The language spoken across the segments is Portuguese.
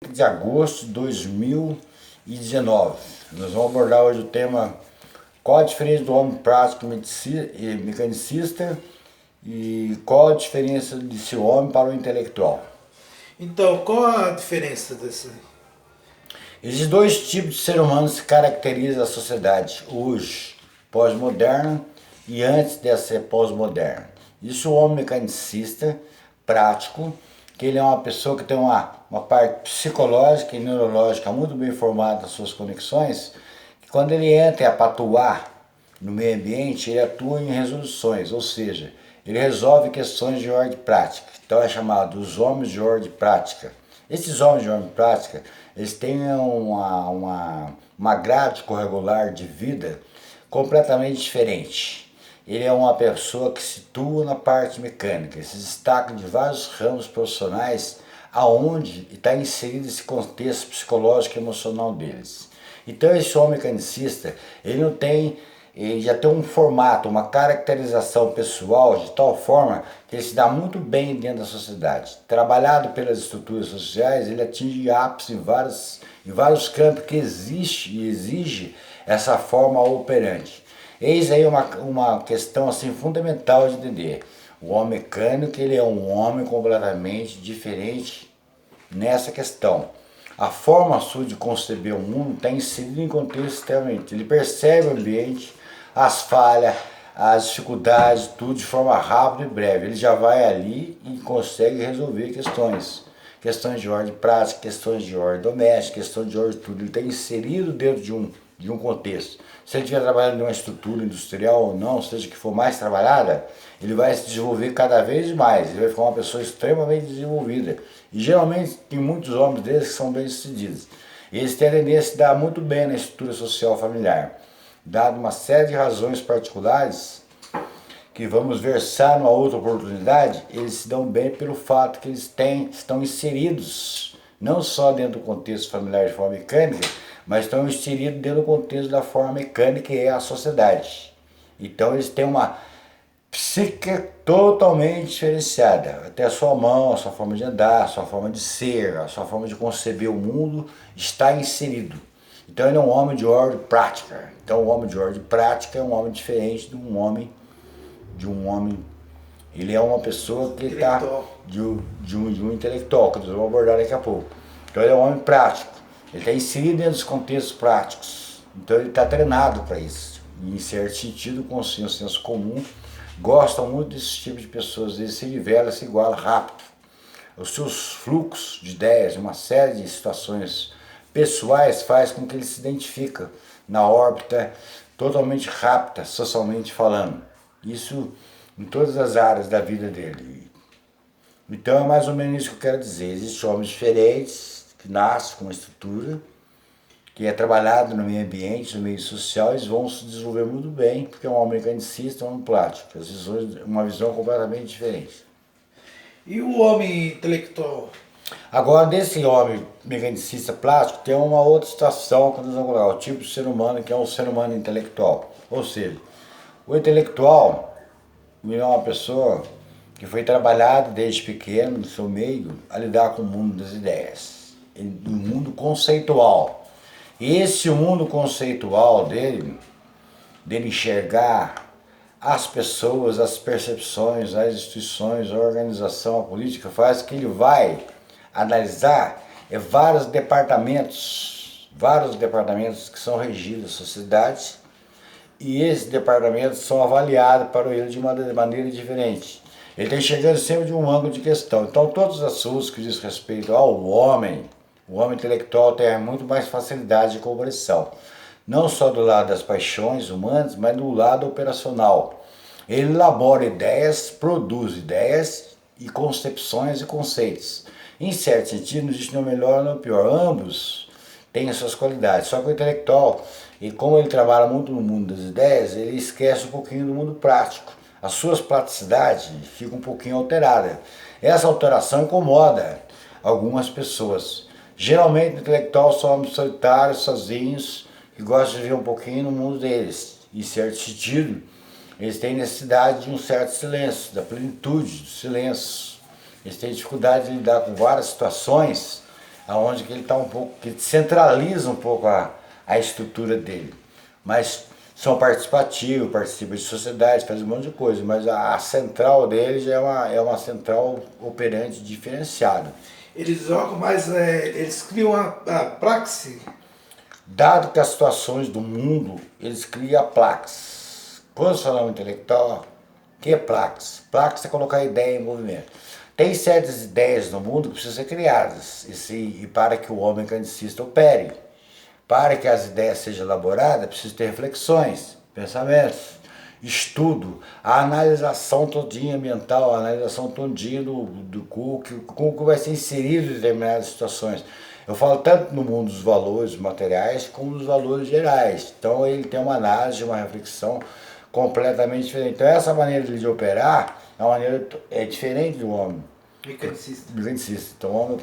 De agosto de 2019. Nós vamos abordar hoje o tema: qual a diferença do homem prático e mecanicista e qual a diferença desse homem para o intelectual. Então, qual a diferença desse? Existem dois tipos de ser humano que caracterizam a sociedade hoje: pós-moderna e antes de ser pós-moderna. Isso o homem mecanicista, prático, que ele é uma pessoa que tem uma parte psicológica e neurológica muito bem formada nas suas conexões, que quando ele entra para atuar no meio ambiente, ele atua em resoluções, ou seja, ele resolve questões de ordem prática. Então é chamado os homens de ordem prática. Esses homens de ordem prática, eles têm uma grade curricular de vida completamente diferente. Ele é uma pessoa que situa na parte mecânica, se destaca de vários ramos profissionais aonde está inserido esse contexto psicológico e emocional deles. Então esse homem mecanicista, ele já tem um formato, uma caracterização pessoal de tal forma que ele se dá muito bem dentro da sociedade. Trabalhado pelas estruturas sociais, ele atinge ápice em vários campos que exige essa forma operante. Eis aí uma questão assim fundamental de entender. O homem mecânico, ele é um homem completamente diferente nessa questão. A forma sua de conceber o mundo está inserida em contexto extremamente. Ele percebe o ambiente, as falhas, as dificuldades, tudo de forma rápida e breve. Ele já vai ali e consegue resolver questões. Questões de ordem prática, questões de ordem doméstica, questões de ordem tudo. Ele está inserido dentro de um contexto. Se ele estiver trabalhando em uma estrutura industrial ou não, seja que for mais trabalhada, ele vai se desenvolver cada vez mais, ele vai ficar uma pessoa extremamente desenvolvida. E geralmente tem muitos homens desses que são bem-sucedidos. Eles têm a tendência a se dar muito bem na estrutura social familiar. Dado uma série de razões particulares, que vamos versar numa outra oportunidade, eles se dão bem pelo fato que estão inseridos, não só dentro do contexto familiar de forma mecânica, mas estão inseridos dentro do contexto da forma mecânica que é a sociedade. Então eles têm uma psique totalmente diferenciada. Até a sua mão, a sua forma de andar, a sua forma de ser, a sua forma de conceber o mundo está inserido. Então ele é um homem de ordem prática. Então o homem de ordem prática é um homem diferente de um homem. Ele é uma pessoa que está de um intelectual, que nós vamos abordar daqui a pouco. Então ele é um homem prático. Ele está inserido dentro dos contextos práticos. Então ele está treinado para isso. E, em certo sentido, com o senso comum, gostam muito desse tipo de pessoas. Ele se nivela, se iguala rápido. Os seus fluxos de ideias, uma série de situações pessoais faz com que ele se identifique na órbita totalmente rápida, socialmente falando. Isso em todas as áreas da vida dele. Então é mais ou menos isso que eu quero dizer. Existem homens diferentes, que nascem com uma estrutura, que é trabalhado no meio ambiente, no meio social, eles vão se desenvolver muito bem, porque é um homem mecanicista, um homem plástico. As visões, uma visão completamente diferente. E o homem intelectual? Agora, desse homem mecanicista plástico, tem uma outra situação quando nós vamos colocar o tipo de ser humano, que é um ser humano intelectual. Ou seja, o intelectual é uma pessoa que foi trabalhada desde pequeno, no seu meio, a lidar com o mundo das ideias, no mundo conceitual. E esse mundo conceitual dele enxergar as pessoas, as percepções, as instituições, a organização, a política, faz que ele vai analisar vários departamentos que são regidos da sociedade, e esses departamentos são avaliados para ele de uma maneira diferente. Ele está enxergando sempre de um ângulo de questão. Então todos os assuntos que diz respeito ao homem, o homem intelectual tem muito mais facilidade de compreensão. Não só do lado das paixões humanas, mas do lado operacional. Ele elabora ideias, produz ideias e concepções e conceitos. Em certo sentido, não existe no melhor ou no pior. Ambos têm as suas qualidades. Só que o intelectual, e como ele trabalha muito no mundo das ideias, ele esquece um pouquinho do mundo prático. As suas praticidades ficam um pouquinho alteradas. Essa alteração incomoda algumas pessoas. Geralmente, o intelectual são homens solitários, sozinhos, que gostam de viver um pouquinho no mundo deles. Em certo sentido, eles têm necessidade de um certo silêncio, da plenitude do silêncio. Eles têm dificuldade de lidar com várias situações aonde que ele está um pouco, que centraliza um pouco a estrutura dele. Mas são participativos, participam de sociedade, faz um monte de coisa, mas a central dele já é uma central operante diferenciada. Eles jogam mais, eles criam a praxe. Dado que as situações do mundo, eles criam plaques. Quando falamos intelectual, o que é plaques? Plaques é colocar ideia em movimento. Tem certas ideias no mundo que precisam ser criadas, e para que o homem mecanicista opere. Para que as ideias sejam elaboradas, precisa ter reflexões, pensamentos, estudo, a analisação todinha mental, a analisação todinha do como que vai ser inserido em determinadas situações. Eu falo tanto no mundo dos valores materiais como nos valores gerais. Então ele tem uma análise, uma reflexão completamente diferente. Então essa maneira de operar é diferente do homem mecanicista. Então o homem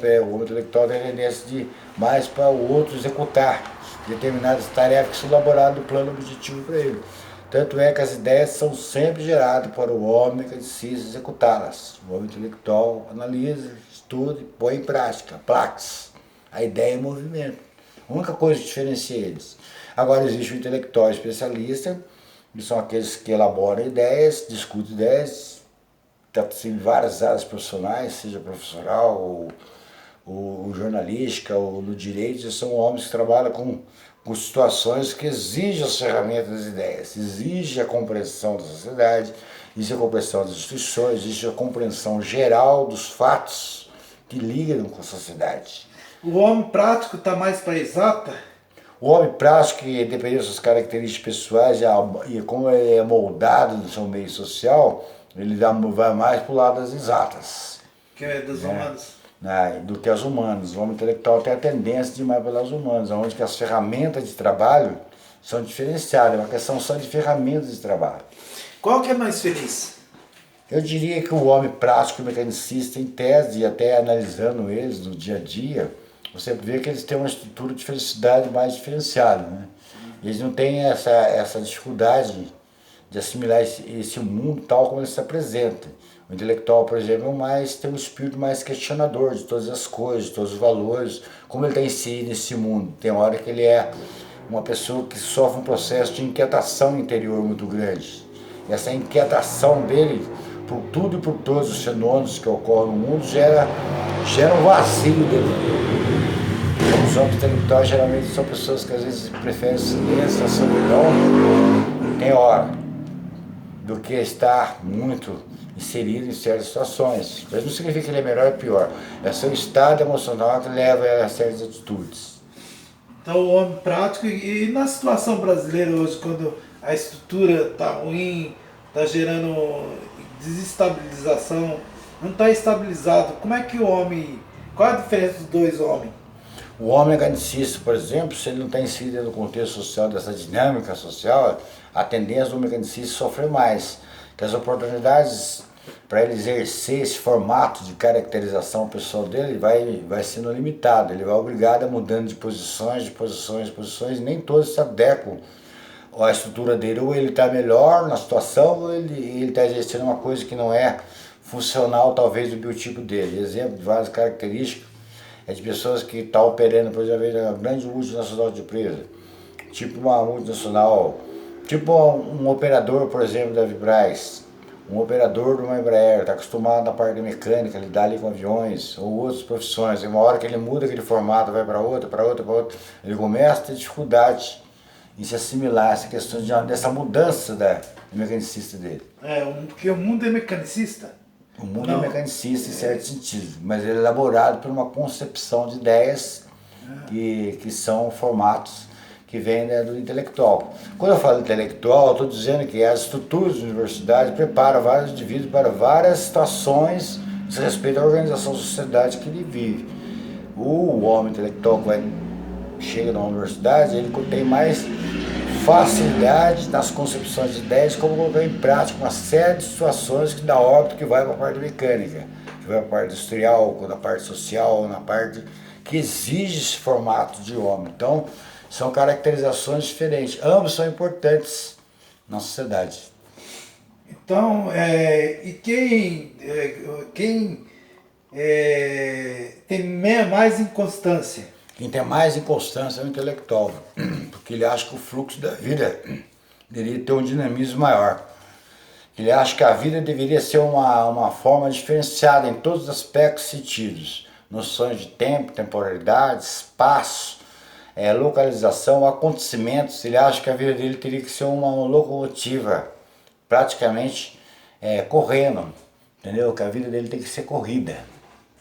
intelectual tem a tendência de mais para o outro executar determinadas tarefas que são elaboradas do plano objetivo para ele. Tanto é que as ideias são sempre geradas para o homem mecanicista executá-las. O homem intelectual analisa, estuda e põe em prática, plaques. A ideia é movimento. A única coisa que diferencia eles. Agora existe o intelectual especialista, que são aqueles que elaboram ideias, discutem ideias, em várias áreas profissionais, seja profissional ou jornalística ou no direito, são homens que trabalham com situações que exigem as ferramentas das ideias, exige a compreensão da sociedade, exige a compreensão das instituições, exige a compreensão geral dos fatos que ligam com a sociedade. O homem prático está mais para exata? O homem prático, dependendo das suas características pessoais e como ele é moldado no seu meio social, ele vai mais para o lado das exatas. Que é dos humanos. Do que as humanas. O homem intelectual tem a tendência de ir mais pelas humanas, onde que as ferramentas de trabalho são diferenciadas, é uma questão só de ferramentas de trabalho. Qual que é mais feliz? Eu diria que o homem prático e mecanicista, em tese, e até analisando eles no dia a dia, você vê que eles têm uma estrutura de felicidade mais diferenciada, né? Eles não têm essa dificuldade de assimilar esse mundo tal como ele se apresenta. O intelectual, por exemplo, tem um espírito mais questionador de todas as coisas, de todos os valores, como ele está inserido nesse mundo. Tem hora que ele é uma pessoa que sofre um processo de inquietação interior muito grande. E essa inquietação dele, por tudo e por todos os fenômenos que ocorrem no mundo, gera um vazio dentro dele. Os homens intelectuais geralmente são pessoas que às vezes preferem silêncio, a solidão, tem hora, do que estar muito inserido em certas situações. Mas não significa que ele é melhor ou pior. É seu estado emocional que leva a certas atitudes. Então o homem prático, e na situação brasileira hoje, quando a estrutura está ruim, está gerando desestabilização, não está estabilizado, como é que o homem, qual a diferença dos dois homens? O homem mecanicista, por exemplo, se ele não está inserido no contexto social, dessa dinâmica social, a tendência do mecanicista é sofrer mais. Que as oportunidades para ele exercer esse formato de caracterização pessoal dele vai sendo limitado. Ele vai obrigado a mudando de posições, e nem todos se adequam à estrutura dele. Ou ele está melhor na situação, ou ele está exercendo uma coisa que não é funcional, talvez, do biotipo dele. Exemplo de várias características é de pessoas que estão operando, por exemplo, uma grande multinacional de empresa, tipo uma multinacional, tipo um operador, por exemplo, da Vibraz, um operador de uma Embraer, está acostumado na parte mecânica, lidar ali com aviões ou outras profissões, e uma hora que ele muda aquele formato, vai para outra, ele começa a ter dificuldade em se assimilar essa questão dessa mudança do mecanicista dele. Porque o mundo é mecanicista. O mundo é mecanicista em certo sentido, mas ele é elaborado por uma concepção de ideias que são formatos que vêm do intelectual. Quando eu falo intelectual, eu estou dizendo que as estruturas da universidade preparam vários indivíduos para várias situações diz respeito à organização da sociedade que ele vive. O homem intelectual que chega na universidade, ele tem mais facilidade nas concepções de ideias, como colocar em prática uma série de situações que da órbita que vai para a parte mecânica, que vai para a parte industrial, na parte social, na parte que exige esse formato de homem. Então, são caracterizações diferentes. Ambos são importantes na sociedade. Então, e quem tem mais inconstância. Quem tem mais inconstância é o intelectual, porque ele acha que o fluxo da vida deveria ter um dinamismo maior. Ele acha que a vida deveria ser uma forma diferenciada em todos os aspectos e sentidos. Noções de tempo, temporalidade, espaço, localização, acontecimentos. Ele acha que a vida dele teria que ser uma locomotiva, praticamente correndo, entendeu? Que a vida dele tem que ser corrida,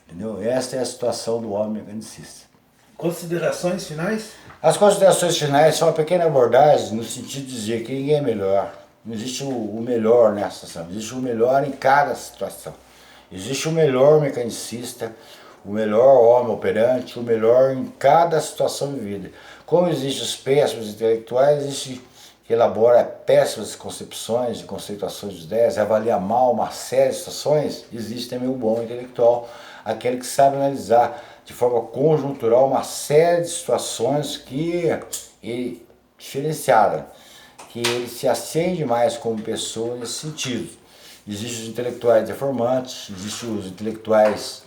entendeu? Essa é a situação do homem mecanicista. Considerações finais? As considerações finais são uma pequena abordagem no sentido de dizer que ninguém é melhor. Não existe o melhor nessa situação, existe o melhor em cada situação. Existe o melhor mecanicista, o melhor homem operante, o melhor em cada situação vivida. Como existem os péssimos intelectuais, existe que elabora péssimas concepções e conceituações de ideias, avalia mal uma série de situações, existe também o bom intelectual, aquele que sabe analisar de forma conjuntural uma série de situações diferenciada, que ele se acende mais como pessoa nesse sentido. Existem os intelectuais deformantes, existem os intelectuais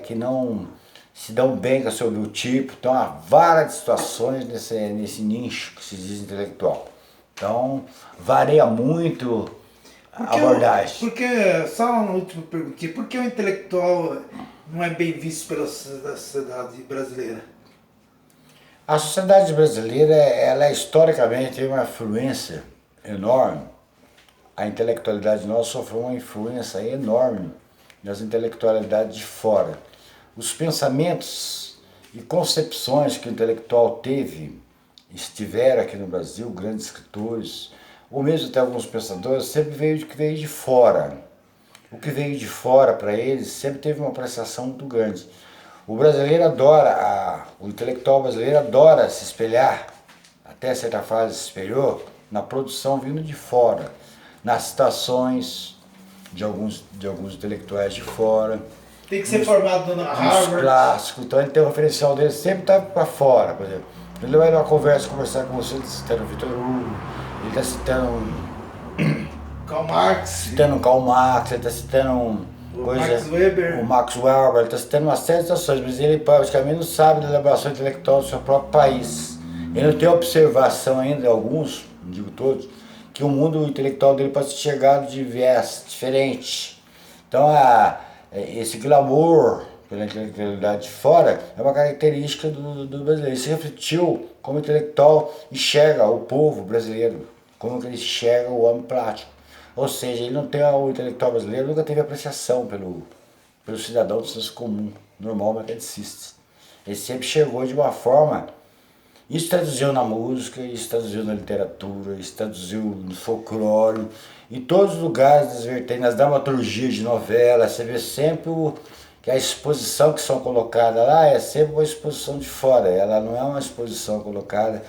que não se dão bem com o seu biotipo, então há várias situações nesse nicho que se diz intelectual. Então varia muito a abordagem. Porque, só uma última pergunta aqui, por que o intelectual não é bem visto pela sociedade brasileira? A sociedade brasileira, ela historicamente tem uma influência enorme. A intelectualidade nossa sofreu uma influência enorme das intelectualidades de fora. Os pensamentos e concepções que o intelectual estiveram aqui no Brasil, grandes escritores, ou mesmo até alguns pensadores, sempre veio de fora. O que veio de fora para eles sempre teve uma apreciação muito grande. O brasileiro adora, o intelectual brasileiro adora se espelhar, até certa fase se espelhou, na produção vindo de fora, nas citações de alguns intelectuais de fora. Tem que ser formado na Harvard. Clássicos, então ele tem um referencial dele sempre está para fora, por exemplo. Ele vai numa conversar com você, ele está citando Victor Hugo, ele está citando Karl Marx. Citando Karl Marx, ele está citando Max Weber. O Max Weber, ele está citando uma série de situações, mas ele praticamente não sabe da elaboração intelectual do seu próprio país. Ele não tem observação ainda, alguns, não digo todos, que o mundo intelectual dele pode ser chegado de viés diferente. Então, esse glamour pela intelectualidade de fora é uma característica do brasileiro. Isso refletiu como o intelectual enxerga o povo brasileiro, como ele enxerga o homem prático. Ou seja, ele não tem, o intelectual brasileiro nunca teve apreciação pelo cidadão do senso comum, normal mecanicista. Ele sempre chegou de uma forma, isso traduziu na música, isso traduziu na literatura, isso traduziu no folclore, em todos os lugares das vertentes, nas dramaturgias de novela, você vê sempre que a exposição que são colocadas lá é sempre uma exposição de fora, ela não é uma exposição colocada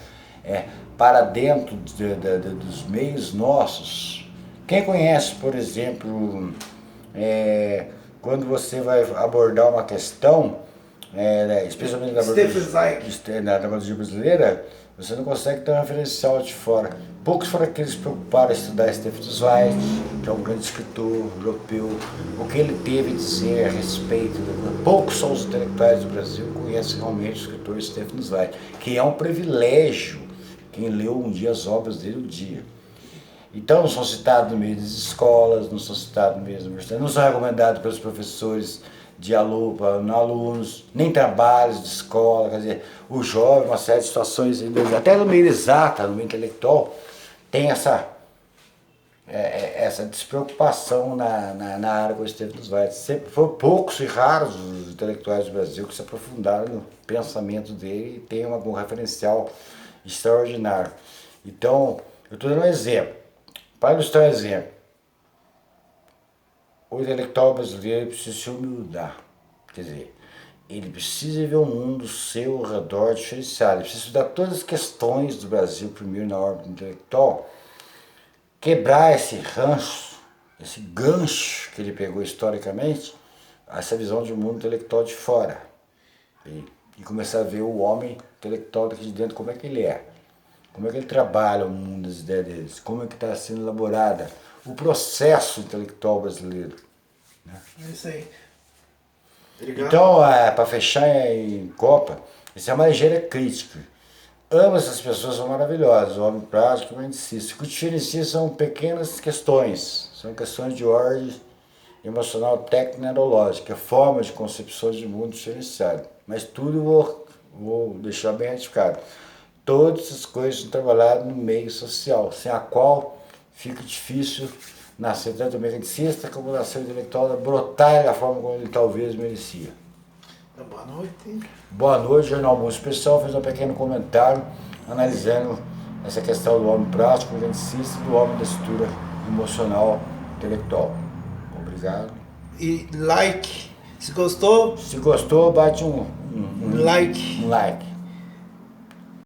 para dentro dos meios nossos. Quem conhece, por exemplo, quando você vai abordar uma questão, especialmente na dramaturgia brasileira, você não consegue ter um referencial de fora. Poucos foram aqueles que se preocuparam em estudar Stefan Zweig, que é um grande escritor europeu, o que ele teve a dizer a respeito. Poucos são os intelectuais do Brasil que conhecem realmente o escritor Stefan Zweig, que é um privilégio quem leu um dia as obras dele um dia. Então não são citados no meio das escolas, não são citados no meio das universidades, não são recomendados pelos professores de alunos, nem trabalhos de escola, quer dizer, o jovem, uma série de situações, até no meio exata, no meio intelectual, tem essa despreocupação na área com o Stefan Zweig. Sempre foram poucos e raros os intelectuais do Brasil que se aprofundaram no pensamento dele e tem um referencial extraordinário. Então, eu estou dando um exemplo. Para ilustrar o exemplo, o intelectual brasileiro precisa se humildar, quer dizer, ele precisa ver o mundo seu ao redor diferenciado, ele precisa estudar todas as questões do Brasil primeiro na órbita intelectual, quebrar esse ranço, esse gancho que ele pegou historicamente, essa visão de um mundo intelectual de fora, e começar a ver o homem intelectual daqui de dentro, como é que ele é. Como é que ele trabalha o mundo das ideias deles? Como é que está sendo elaborada o processo intelectual brasileiro? Né? É isso aí. Obrigado. Então, para fechar em Copa, isso é uma ligeira crítica. Ambas as pessoas são maravilhosas, o homem prático e o indicista. O que diferencia são pequenas questões, são questões de ordem emocional, técnica e neurológica, forma de concepção de mundo diferenciado. Mas tudo vou deixar bem ratificado. Todas as coisas são trabalhadas no meio social, sem a qual fica difícil nascer tanto o mecanicista como nascer o intelectual, brotar da forma como ele talvez merecia. Boa noite. Boa noite, Jornal Mundo Especial fez um pequeno comentário analisando essa questão do homem prático, mecanicista e do homem da estrutura emocional, intelectual. Obrigado. E like. Se gostou, Se gostou, bate um like. like.